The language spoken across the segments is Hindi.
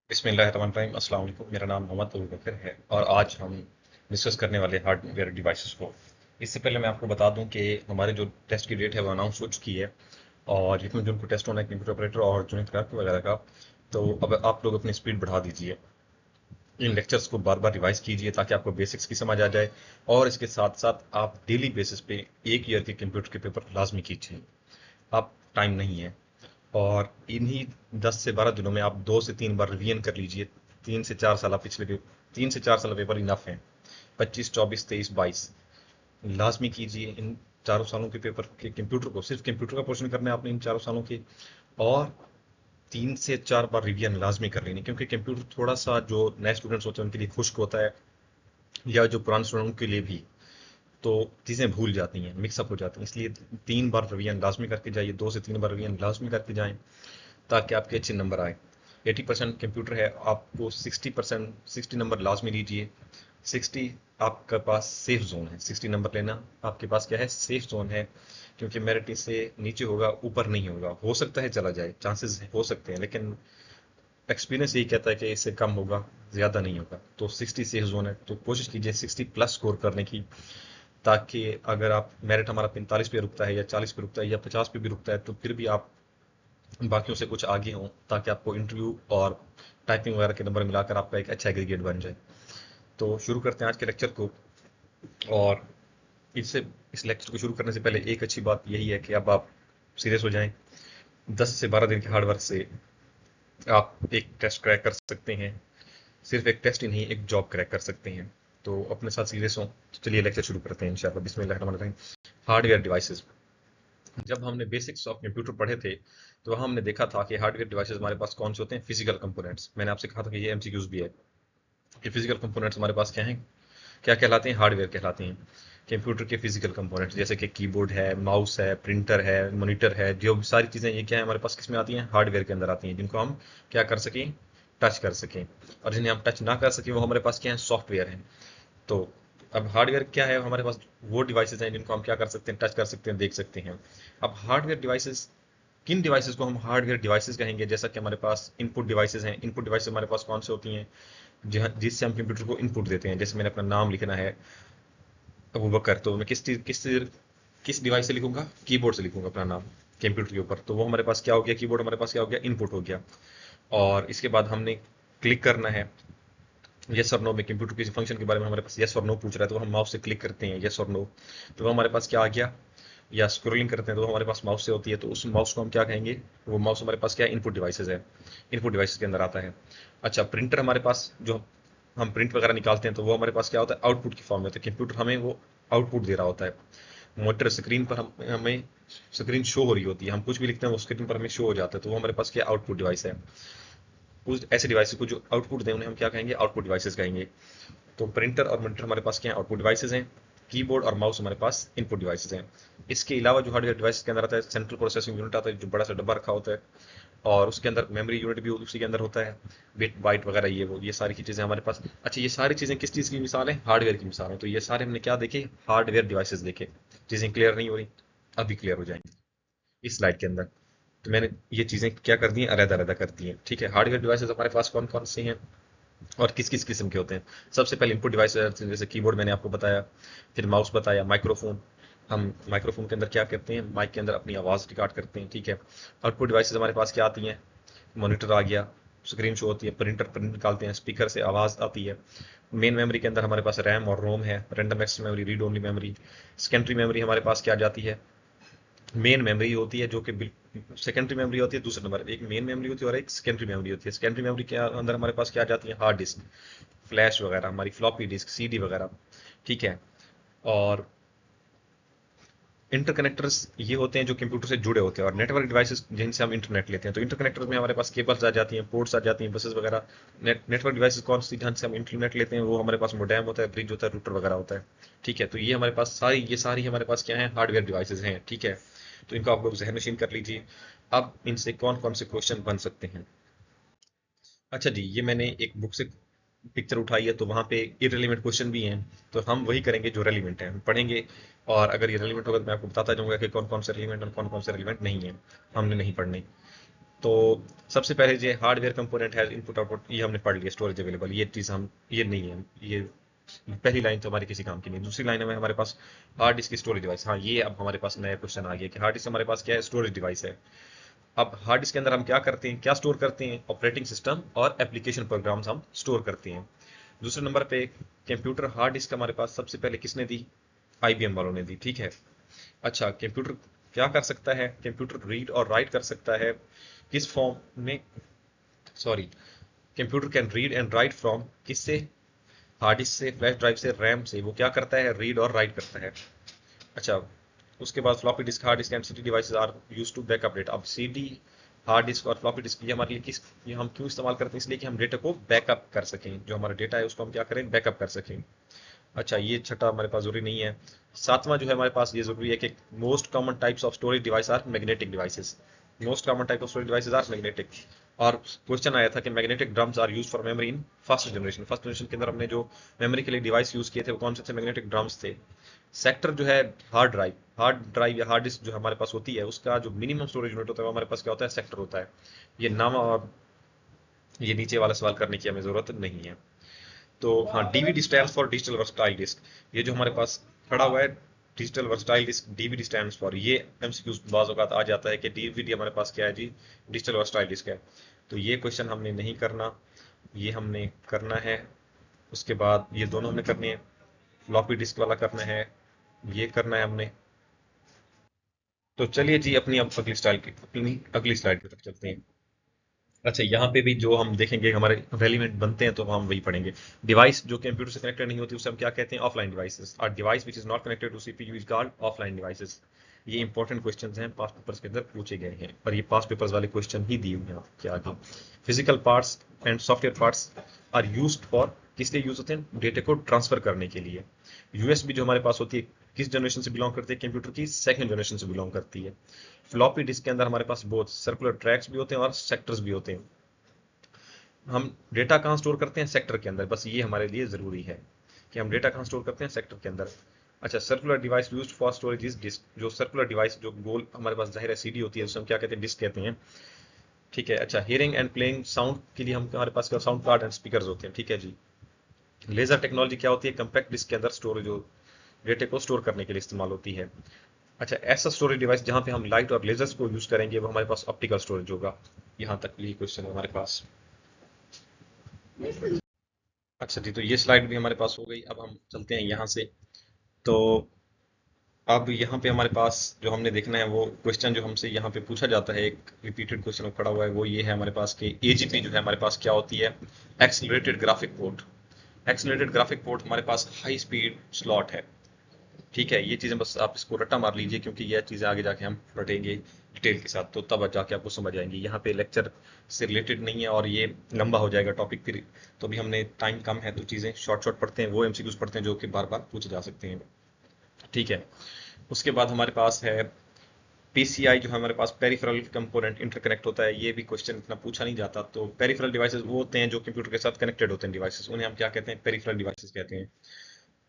बिस्मिल्लाहिर्रहमानिर्रहीम। अस्सलाम वालेकुम। मेरा नाम मोहम्मद अबू बकर है और आज हम डिस्कस करने वाले हार्डवेयर डिवाइसेस को। इससे पहले मैं आपको बता दूं कि हमारे जो टेस्ट की डेट है वो अनाउंस हो चुकी है और जितने जो उनको टेस्ट होना है कंप्यूटर ऑपरेटर और जूनियर क्लर्क वगैरह का, तो अब आप लोग अपनी स्पीड बढ़ा दीजिए। इन लेक्चर्स को बार बार रिवाइज कीजिए ताकि आपको बेसिक्स की समझ आ जाए और इसके साथ साथ आप डेली बेसिस पे एक ईयर के कंप्यूटर के पेपर लाजमी कीजिए। आप टाइम नहीं है और इन्हीं 10 से 12 दिनों में आप 2 से 3 बार रिवीजन कर लीजिए। 3 से 4 साल आप पिछले 3 से 4 साल पेपर इनफ हैं। 25, 24, 23, 22 लाजमी कीजिए इन चारों सालों के पेपर के कंप्यूटर को। सिर्फ कंप्यूटर का पोर्शन करना है आपने इन चारों सालों के, और 3 से 4 बार रिवीजन लाजमी कर लेनी, क्योंकि कंप्यूटर थोड़ा सा जो नए स्टूडेंट्स होते हैं उनके लिए खुश्क होता है, या जो पुराने स्टूडेंट के लिए भी, तो चीज़ें भूल जाती हैं, मिक्सअप हो जाती हैं। इसलिए 3 बार रिवीजन लाजमी करके जाइए, 2 से 3 बार रिवीजन लाजमी करके जाएं ताकि आपके अच्छे नंबर आए। 80% कंप्यूटर है, आपको 60% 60 नंबर लाजमी लीजिए। 60 आपके पास सेफ जोन है। 60 नंबर लेना आपके पास क्या है, सेफ जोन है, क्योंकि मेरिट से नीचे होगा, ऊपर नहीं होगा। हो सकता है चला जाए, चांसेस हो सकते हैं, लेकिन एक्सपीरियंस यही कहता है कि इससे कम होगा, ज़्यादा नहीं होगा। तो 60 सेफ जोन है, तो कोशिश कीजिए 60+ स्कोर करने की, ताकि अगर आप मेरिट हमारा 45 पे रुकता है या 40 पे रुकता है या 50 पे भी रुकता है, तो फिर भी आप बाकियों से कुछ आगे हों, ताकि आपको इंटरव्यू और टाइपिंग वगैरह के नंबर मिलाकर आपका एक अच्छा एग्रीगेट बन जाए। तो शुरू करते हैं आज के लेक्चर को। और इससे इस लेक्चर को शुरू करने से पहले एक अच्छी बात यही है कि अब आप सीरियस हो जाएं। 10 से 12 दिन के हार्डवर्क से आप एक टेस्ट क्रैक कर सकते हैं। सिर्फ एक टेस्ट ही नहीं, एक जॉब क्रैक कर सकते हैं। तो अपने साथ सीरियस हों। तो चलिए लेक्चर शुरू करते हैं इंशाल्लाह। बिस्मिल्लाहिर्रहमानिर्रहीम। Hardware devices. जब हमने बेसिक्स ऑफ कंप्यूटर पढ़े थे, तो वहाँ हमने देखा था कि हार्डवेयर डिवाइसेस हमारे पास कौन से होते हैं, फिजिकल कंपोनेंट्स। मैंने आपसे कहा था कि ये एमसीक्यूज भी है कि फिजिकल कंपोनेंट्स हमारे पास क्या हैं, क्या कहलाते हैं, हार्डवेयर कहलाते हैं। कंप्यूटर के फिजिकल कंपोनेंट्स जैसे कि कीबोर्ड है, माउस है, प्रिंटर है, मॉनिटर है, जो भी सारी चीज़ें ये क्या है हमारे पास किस में आती हैं, हार्डवेयर के अंदर आती हैं, जिनको हम क्या कर सकें, टच कर सकें। और जिन्हें हम टच ना कर सकें वो हमारे पास क्या है, सॉफ्टवेयर हैं। तो अब हार्डवेयर क्या है, हमारे पास वो डिवाइसेस हैं जिनको हम क्या कर सकते हैं, टच कर सकते हैं, देख सकते हैं। अब हार्डवेयर डिवाइसेस, किन डिवाइसेस को हम हार्डवेयर डिवाइसेस कहेंगे, जैसा कि हमारे पास इनपुट डिवाइसेस हैं। इनपुट डिवाइसेस हमारे पास कौन से होती हैं, जिससे हम कंप्यूटर को इनपुट देते हैं। जैसे मैंने अपना नाम लिखना है अबू बकर, तो मैं किस डिवाइस से लिखूंगा, कीबोर्ड से लिखूंगा अपना नाम कंप्यूटर के ऊपर। तो वो हमारे पास क्या हो गया, कीबोर्ड हमारे पास क्या हो गया, इनपुट हो गया। और इसके बाद हमने क्लिक करना है यस और नो में। कंप्यूटर किसी फंक्शन के बारे में हमारे पास यस और नो पूछ रहा है, तो हम माउस से क्लिक करते हैं यस और नो, तो वो हमारे पास क्या आ गया। या स्क्रोलिंग करते हैं तो हमारे पास माउस से होती है, तो उस माउस को हम क्या कहेंगे, वो माउस हमारे पास क्या है, इनपुट डिवाइसेज है, इनपुट डिवाइसेज के अंदर आता है। अच्छा, प्रिंटर हमारे पास, जो हम प्रिंट वगैरह निकालते हैं, तो वो हमारे पास क्या होता है, आउटपुट की फॉर्म में होता है। कंप्यूटर हमें वो आउटपुट दे रहा होता है। मॉनिटर स्क्रीन पर हमें स्क्रीन शो हो रही होती है, हम कुछ भी लिखते हैं वो स्क्रीन पर हमें शो हो जाता है, तो वो हमारे पास क्या आउटपुट डिवाइस है। उस ऐसे डिवाइसेस को जो आउटपुट दें उन्हें हम क्या कहेंगे, आउटपुट डिवाइसेस कहेंगे। तो प्रिंटर और मॉनिटर हमारे पास क्या है, आउटपुट डिवाइसेस हैं। कीबोर्ड और माउस हमारे पास इनपुट डिवाइसेस हैं। इसके अलावा जो हार्डवेयर डिवाइस के अंदर आता है, सेंट्रल प्रोसेसिंग यूनिट आता है, जो बड़ा सा डब्बा रखा होता है, और उसके अंदर मेमोरी यूनिट भी उसी के अंदर होता है, बिट बाइट वगैरह, ये वो, ये सारी की चीज़ें हमारे पास। अच्छा, ये सारी चीज़ें किस चीज़ की मिसाल है, हार्डवेयर की मिसाल है। तो ये सारे हमने क्या देखे, हार्डवेयर डिवाइसेस देखे। चीज़ें क्लियर नहीं हो रही, अभी क्लियर हो जाएंगी इस स्लाइड के अंदर। तो मैंने ये चीज़ें क्या कर दी हैं, अलग अलग कर दी हैं। ठीक है, हार्डवेयर डिवाइसेस हमारे पास कौन कौन से हैं और किस किस किस्म के होते हैं। सबसे पहले इनपुट डिवाइस, जैसे कीबोर्ड मैंने आपको बताया, फिर माउस बताया, माइक्रोफोन। हम माइक्रोफोन के अंदर क्या करते हैं, माइक के अंदर अपनी आवाज़ रिकॉर्ड करते हैं। ठीक है, आउटपुट डिवाइसेस हमारे पास क्या आती हैं, मॉनिटर आ गया, स्क्रीन शो होती है, प्रिंटर प्रिंट निकालते हैं, स्पीकर से आवाज़ आती है। मेन मेमोरी के अंदर हमारे पास रैम और रोम है, random access memory, read only memory. Secondary memory हमारे पास क्या जाती है, मेन मेमोरी होती है, जो कि सेकेंडरी मेमोरी होती है दूसरे नंबर। एक मेन मेमोरी होती है और एक सेकेंडरी मेमोरी होती है। सेकेंडरी मेमोरी के अंदर हमारे पास क्या जाती है, हार्ड डिस्क, फ्लैश वगैरह, हमारी फ्लॉपी डिस्क, सीडी वगैरह। ठीक है, और इंटरकनेक्टर्स ये होते हैं जो कंप्यूटर से जुड़े होते हैं, और नेटवर्क डिवाइसेस जिनसे हम इंटरनेट लेते हैं। तो इंटरकनेक्टर्स में हमारे पास केबल्स आ जाती हैं, पोर्ट्स आ जाती हैं, बसेस वगैरह। नेटवर्क डिवाइसेस कौन सी जहाँ से हम इंटरनेट लेते हैं, वो हमारे पास मोडेम होता है, ब्रिज होता है, रूटर वगैरह होता है। ठीक है, तो ये हमारे पास सारी हमारे पास क्या है, हार्डवेयर डिवाइसेस हैं। ठीक है, तो इनको आप लोग जहन नशीन कर लीजिए। अब इनसे कौन कौन से क्वेश्चन बन सकते हैं। अच्छा जी, ये मैंने एक बुक से पिक्चर उठाई है, तो वहाँ पे इररिलेवेंट क्वेश्चन भी हैं, तो हम वही करेंगे जो रेलिवेंट है, हम पढ़ेंगे। और अगर ये रेलिवेंट होगा तो मैं आपको बताता जाऊंगा कि कौन कौन से रेलिवेंट और कौन कौन से रेलिवेंट नहीं है, हमने नहीं पढ़ने। तो सबसे पहले जो हार्डवेयर कंपोनेंट है इनपुट आउटपुट, ये हमने पढ़ लिया, स्टोरेज अवेलेबल, ये चीज़ हम, ये नहीं है, ये पहली लाइन तो हमारी किसी काम की नहीं। दूसरी लाइन में हमारे पास हार्ड डिस्क की स्टोरेज डिवाइस। हाँ, ये अब हमारे पास नया क्वेश्चन आ गया कि हार्ड डिस्क हमारे पास क्या है, स्टोरेज डिवाइस है। अब हार्ड डिस्क के अंदर हम क्या करते हैं, क्या स्टोर करते हैं, ऑपरेटिंग सिस्टम और एप्लीकेशन प्रोग्राम्स हम स्टोर करते हैं। दूसरे नंबर पे कंप्यूटर हार्ड डिस्क हमारे पास सबसे पहले किसने दी, आईबीएम वालों ने दी, ठीक है। अच्छा, कंप्यूटर क्या कर सकता है, कंप्यूटर रीड और राइट कर सकता है किस फॉर्म में, sorry, computer can read and right from किससे, हार्ड डिस्क से, फ्लैश ड्राइव से, रैम से। वो क्या करता है, रीड और राइट करता है। अच्छा, उसके बाद floppy disk, hard disk and CD devices are use to backup data. अब सीडी, हार्ड डिस्क और फ्लॉपी डिस्क ये हमारे लिए किस, ये हम क्यों इस्तेमाल करते हैं, इसलिए कि हम डेटा को बैकअप कर सकें, जो हमारा डेटा है उसको हम क्या करें, बैकअप कर सकें। अच्छा, ये छठा हमारे पास जरूरी नहीं है। सातवां जो है हमारे पास ये जरूरी है कि most common types of storage device are magnetic devices. Most common type of storage devices are magnetic. और क्वेश्चन आया था कि magnetic drums are use for memory in first generation. First generation के अंदर हमने जो मेमोरी के लिए डिवाइस यूज किए थे वो कौन से थे, मैग्नेटिक ड्रम्स थे। सेक्टर जो है, हार्ड ड्राइव या हार्ड डिस्क जो हमारे पास होती है उसका जो मिनिमम स्टोरेज यूनिट होता है वो हमारे पास क्या होता है, सेक्टर होता है। ये नाम और ये नीचे वाला सवाल करने की हमें जरूरत नहीं है। तो हाँ, DVD stands for digital versatile disc. ये जो हमारे पास खड़ा हुआ है digital versatile disc, DVD stands for, ये एमसीक्यूज बाज़ औक़ात आ जाता है कि डीवीडी हमारे पास क्या है जी, डिजिटल वर्सटाइल डिस्क है। तो ये क्वेश्चन हमने नहीं करना, ये हमने करना है। उसके बाद ये दोनों हमने करने हैं, फ्लॉपी डिस्क वाला करना है, ये करना है हमने। तो चलिए जी, अपनी अगली स्लाइड की तरफ चलते हैं। अच्छा, यहाँ पे भी जो हम देखेंगे हमारे रेलिवेंट बनते हैं तो हम वही पढ़ेंगे। डिवाइस जो कंप्यूटर से कनेक्टेड नहीं होती उसे हम क्या कहते हैं, ऑफलाइन डिवाइसेस। और device which is not connected to CPU is called offline devices. ये इंपॉर्टेंट क्वेश्चंस हैं, पास्ट पेपर्स के अंदर पूछे गए हैं, और ये पास्ट पेपर्स वाले क्वेश्चन ही दिए हुए हैं आपके आगे। Physical parts and software parts are used for, किस लिए यूज होते हैं, डेटा को ट्रांसफर करने के लिए। यूएसबी जो हमारे पास होती है किस जनरेशन से बिलोंग करती है, कंप्यूटर की सेकंड जनरेशन से बिलोंग करती है। फ्लॉपी डिस्क के अंदर हमारे पास बहुत सर्कुलर ट्रैक्स भी होते हैं और सेक्टर्स भी होते हैं। हम डेटा कहाँ स्टोर करते हैं, सेक्टर के अंदर, बस ये हमारे लिए ज़रूरी है कि हम डेटा कहाँ स्टोर करते हैं, सेक्टर के अंदर। अच्छा, circular device used for storage is disk. जो सर्कुलर डिवाइस जो गोल हमारे पास जाहिर है सीडी होती है उसे हम क्या कहते हैं, डिस्क कहते हैं, ठीक है। अच्छा, हियरिंग एंड प्लेइंग साउंड के लिए हम, हमारे पास क्या, साउंड कार्ड एंड स्पीकर्स होते हैं, ठीक है जी। लेजर टेक्नोलॉजी क्या होती है, कंपैक्ट डिस्क के अंदर स्टोरेज जो डेटा को स्टोर करने के लिए इस्तेमाल होती है। अच्छा, ऐसा स्टोरेज डिवाइस जहाँ पे हम लाइट और लेजर्स को यूज करेंगे वो हमारे पास ऑप्टिकल स्टोरेज होगा। यहाँ तक ये क्वेश्चन है हमारे पास। अच्छा जी, तो ये स्लाइड भी हमारे पास हो गई। अब हम चलते हैं यहाँ से। तो अब यहाँ पे हमारे पास जो हमने देखना है वो क्वेश्चन जो हमसे यहाँ पे पूछा जाता है, एक रिपीटेड क्वेश्चन खड़ा हुआ है, वो ये है हमारे पास कि एजीपी जो है हमारे पास क्या होती है, accelerated graphic port. Accelerated graphic port हमारे पास हाई स्पीड स्लॉट है, ठीक है। ये चीज़ें बस आप इसको रट्टा मार लीजिए, क्योंकि यह चीज़ें आगे जाके हम पढ़ेंगे डिटेल के साथ, तो तब जाके आपको समझ आएंगी। यहाँ पे लेक्चर से रिलेटेड नहीं है और ये लंबा हो जाएगा टॉपिक फिर। तो अभी हमने टाइम कम है तो चीज़ें शॉर्ट शॉर्ट पढ़ते हैं, वो एमसीक्यूज पढ़ते हैं जो कि बार बार पूछे जा सकते हैं, ठीक है। उसके बाद हमारे पास है पीसीआई, जो हमारे पास पेरिफेरल कंपोनेंट इंटरकनेक्ट होता है। ये भी क्वेश्चन इतना पूछा नहीं जाता। तो पेरिफेरल डिवाइसेस वो होते हैं जो कंप्यूटर के साथ कनेक्टेड होते हैं डिवाइसेस, उन्हें हम क्या कहते हैं, पेरिफेरल डिवाइसेस कहते हैं।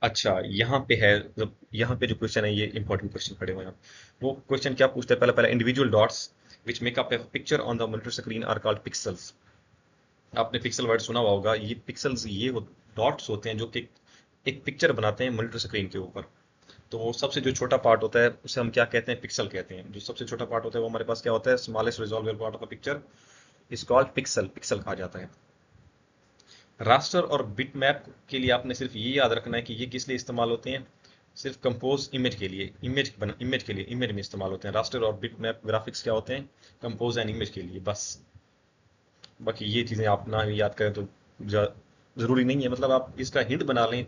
अच्छा, यहाँ पे है, जब यहाँ पे जो क्वेश्चन है ये इंपॉर्टेंट क्वेश्चन पड़े हुए हैं। वो क्वेश्चन क्या पूछता है, पहले पहले individual dots which make up a picture on the monitor screen are called pixels. आपने पिक्सल वर्ड सुना हुआ होगा। ये पिक्सल्स, ये डॉट्स होते हैं जो कि एक पिक्चर बनाते हैं मॉनिटर स्क्रीन के ऊपर। तो वो सबसे जो छोटा पार्ट होता है उसे हम क्या कहते हैं, पिक्सल कहते हैं। जो सबसे छोटा पार्ट होता है वो हमारे पास क्या होता है, smallest resolvable part of a picture is called pixel, pixel कहा जाता है। रास्टर और बिट मैप के लिए आपने सिर्फ ये याद रखना है कि ये किस लिए इस्तेमाल होते हैं, सिर्फ कंपोज इमेज के लिए, इमेज के लिए, इमेज में इस्तेमाल होते हैं। रास्टर और बिट मैप ग्राफिक्स क्या होते हैं, कंपोज एंड इमेज के लिए, बस। बाकी ये चीज़ें आप ना याद करें तो ज़रूरी नहीं है, मतलब आप इसका हिंट बना लें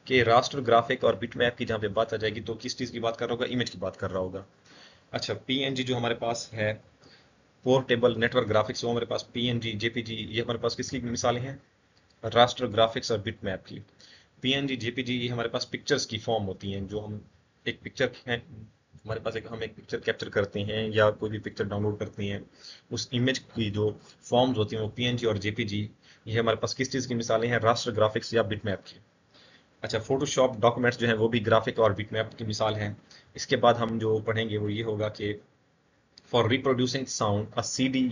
कि रास्टर, ग्राफिक और बिट मैप की जहाँ पे बात आ जाएगी तो किस चीज़ की बात कर रहा होगा, इमेज की बात कर रहा होगा। अच्छा, पीएनजी जो हमारे पास है, पोर्टेबल नेटवर्क ग्राफिक्स, वो हमारे पास पीएनजी, जेपीजी, ये हमारे पास किसकी मिसालें हैं, रास्टर, ग्राफिक्स और बिट मैप की। पीएनजी, जेपीजी ये हमारे पास पिक्चर्स की फॉर्म होती हैं। जो हम एक पिक्चर है हमारे पास, एक हम एक पिक्चर कैप्चर करते हैं या कोई भी पिक्चर डाउनलोड करते हैं, उस इमेज की जो फॉर्म्स होती हैं वो पीएनजी और जेपीजी। ये हमारे पास किस चीज़ की मिसालें हैं, रास्टर, ग्राफिक्स या बिट मैप की। अच्छा, फोटोशॉप डॉक्यूमेंट्स जो हैं वो भी ग्राफिक और बिटमैप की मिसाल हैं। इसके बाद हम जो पढ़ेंगे वो ये होगा कि for reproducing sound a CD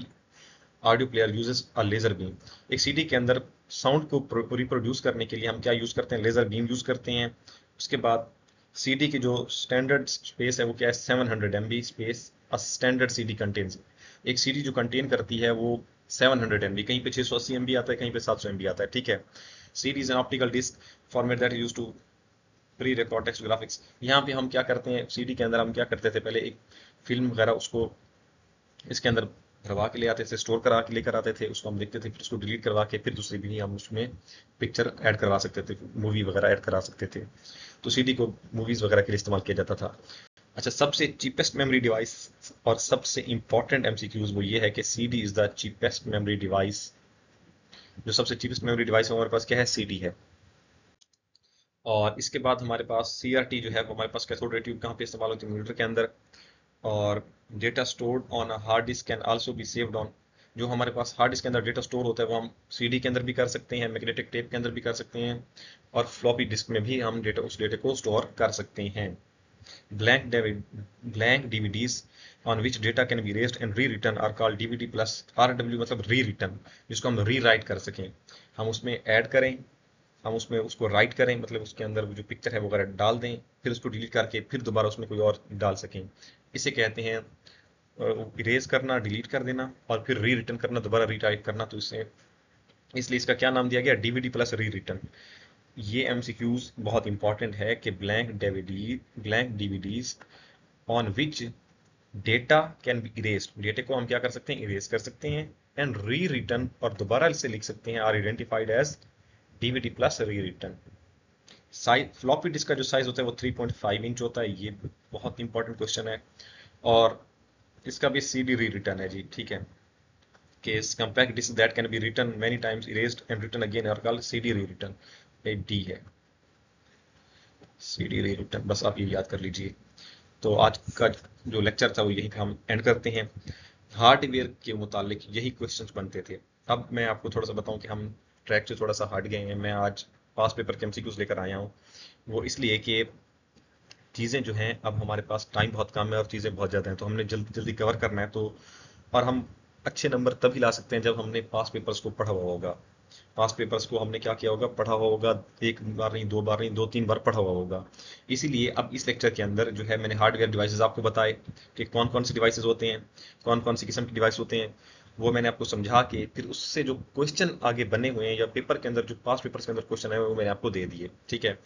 audio player uses a laser beam. एक सीडी के अंदर साउंड को रिप्रोड्यूस करने के लिए हम क्या यूज करते हैं, लेजर बीम यूज करते हैं। उसके बाद सीडी की जो स्टैंडर्ड स्पेस है वो क्या है, 700 MB space a standard CD contains. एक सीडी जो कंटेन करती है वो 700 MB, कहीं पे 680 MB आता है, कहीं पे 700 MB आता है, ठीक है। CD is an optical disc format that use to prerecord text graphics. यहाँ पे हम क्या करते हैं, सीडी के अंदर हम क्या करते थे, पहले एक फिल्म वगैरह उसको इसके अंदर भरवा के ले आते थे, स्टोर करा के लेकर आते थे, उसको हम देखते थे, फिर उसको डिलीट करवा के फिर दूसरी भी हम उसमें पिक्चर ऐड करवा सकते थे, मूवी वगैरह ऐड करा सकते थे। तो सीडी को मूवीज वगैरह के लिए इस्तेमाल किया जाता था। अच्छा, सबसे चीपेस्ट मेमोरी डिवाइस और सबसे इंपॉर्टेंट एमसीक्यूज वो ये है कि CD is the cheapest memory device. जो सबसे चीपेस्ट मेमोरी डिवाइस हमारे पास क्या है, सीडी है। और इसके बाद हमारे पास सीआरटी जो है वो हमारे पास कैथोड रे ट्यूब कहाँ पे इस्तेमाल होती है, मॉनिटर के अंदर। और data stored on a hard disk can also be saved on. जो हमारे पास हार्ड डिस्क के अंदर डेटा स्टोर होता है वो हम सीडी के अंदर भी कर सकते हैं, मैग्नेटिक टेप के अंदर भी कर सकते हैं, और फ्लॉपी डिस्क में भी हम डेटा उस डेटा को स्टोर कर सकते हैं। Blank DVDs on which data can be erased and re return are called DVD plus. RW मतलब री रिटर्न, जिसको हम री राइट कर सकें, हम उसमें ऐड करें, हम उसमें उसको राइट करें, मतलब उसके अंदर जो पिक्चर है वो वगैरह डाल दें, फिर उसको डिलीट करके फिर दोबारा उसमें कोई और डाल सकें। इसे कहते हैं इरेज करना, डिलीट कर देना, और फिर री रिटर्न करना, दोबारा रीटाइप करना। तो इसे इसलिए इसका क्या नाम दिया गया, डीवीडी प्लस री रिटर्न। ये एमसीक्यूज बहुत इंपॉर्टेंट है कि blank DVDs on which data can be erased, डेटे को हम क्या कर सकते हैं, इरेज कर सकते हैं, एंड री रिटर्न, और दोबारा इसे लिख सकते हैं, are identified as DVD plus री रिटर्न। साइज फ्लॉपी डिस्क का जो साइज होता है वो 3.5 इंच होता है। ये बहुत इंपॉर्टेंट क्वेश्चन है। और इसका भी सीडी री रिटर्न है जी, ठीक है। Case compact disc that can be written many times erased and written again are called CD री रिटर्न। ये डी है, सीडी री रिटर्न, बस आप ये याद कर लीजिए। तो आज का जो लेक्चर था वो यही हम एंड करते हैं। हार्डवेयर के मुतालिक यही क्वेश्चंस बनते थे। अब मैं आपको थोड़ा सा बताऊं कि हम ट्रैक से थोड़ा सा हट गए हैं। मैं आज पास पेपर के एमसीक्यूज लेकर आया हूँ, वो इसलिए कि चीज़ें जो हैं, अब हमारे पास टाइम बहुत कम है और चीज़ें बहुत ज़्यादा हैं, तो हमने जल्दी जल्दी कवर करना है। तो और हम अच्छे नंबर तभी ला सकते हैं जब हमने पास पेपर्स को पढ़ा हुआ होगा। पास पेपर्स को हमने क्या किया होगा, पढ़ा हुआ होगा, एक बार नहीं, दो बार नहीं, दो तीन बार पढ़ा हुआ होगा। इसीलिए अब इस लेक्चर के अंदर जो है मैंने हार्डवेयर डिवाइसेस आपको बताए कि कौन कौन से डिवाइसेस होते हैं, कौन कौन सी किस्म के डिवाइस होते हैं, वो मैंने आपको समझा के फिर उससे जो क्वेश्चन आगे बने हुए हैं या पेपर के अंदर जो पास पेपर्स के अंदर क्वेश्चन है वो मैंने आपको दे दिए, ठीक है।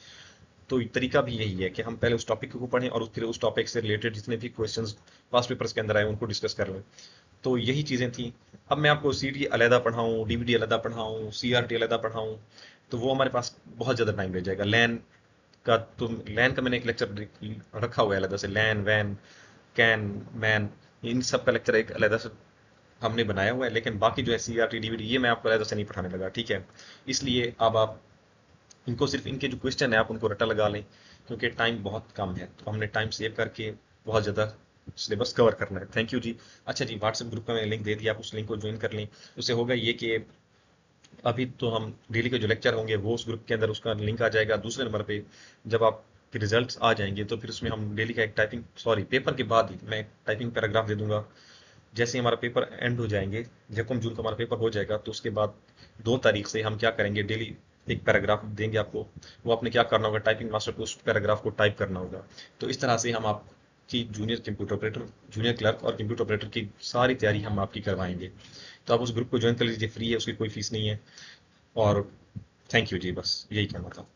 तो तरीका भी यही है कि हम पहले उस टॉपिक को पढ़ें और फिर उस टॉपिक से रिलेटेड जितने भी क्वेश्चंस पास्ट पेपर्स के अंदर आए उनको डिस्कस कर लें। तो यही चीज़ें थी। अब मैं आपको सीडी अलहदा पढ़ाऊँ, डीवीडी अलहदा पढ़ाऊँ, सीआरटी अलहदा पढ़ाऊँ, तो वो हमारे पास बहुत ज़्यादा टाइम ले जाएगा। लैन का, तो लैन का मैंने एक लेक्चर रखा हुआ है अलहदा से, लैन, वैन, कैन, मैन, इन सब का लेक्चर एक अलहदा से हमने बनाया हुआ है। लेकिन बाकी जो है सीआरटी डीवीडी ये मैं आपको अलहदा से नहीं पढ़ाने लगा, ठीक है। इसलिए अब आप इनको सिर्फ इनके जो क्वेश्चन है आप उनको रटा लगा लें, क्योंकि टाइम बहुत कम है, तो हमने टाइम सेव करके बहुत ज़्यादा सिलेबस कवर करना है। थैंक यू जी। अच्छा जी, व्हाट्सएप ग्रुप का मैंने लिंक दे दिया, आप उस लिंक को ज्वाइन कर लें। उससे होगा ये कि अभी तो हम डेली के जो लेक्चर होंगे वो उस ग्रुप के अंदर उसका लिंक आ जाएगा। दूसरे नंबर पे जब आपके रिजल्ट्स आ जाएंगे तो फिर उसमें हम डेली का एक टाइपिंग, सॉरी पेपर के बाद ही मैं टाइपिंग पैराग्राफ दे दूंगा। जैसे ही हमारा पेपर एंड हो जाएंगे, जब जून का हमारा पेपर हो जाएगा, तो उसके बाद 2 तारीख से हम क्या करेंगे, डेली एक पैराग्राफ देंगे आपको। वो आपने क्या करना होगा, टाइपिंग मास्टर को उस पैराग्राफ को टाइप करना होगा। तो इस तरह से हम आपकी junior computer operator, junior clerk और कंप्यूटर ऑपरेटर की सारी तैयारी हम आपकी करवाएंगे। तो आप उस ग्रुप को ज्वाइन कर लीजिए, फ्री है, उसकी कोई फीस नहीं है। और थैंक यू जी, बस यही कहना था।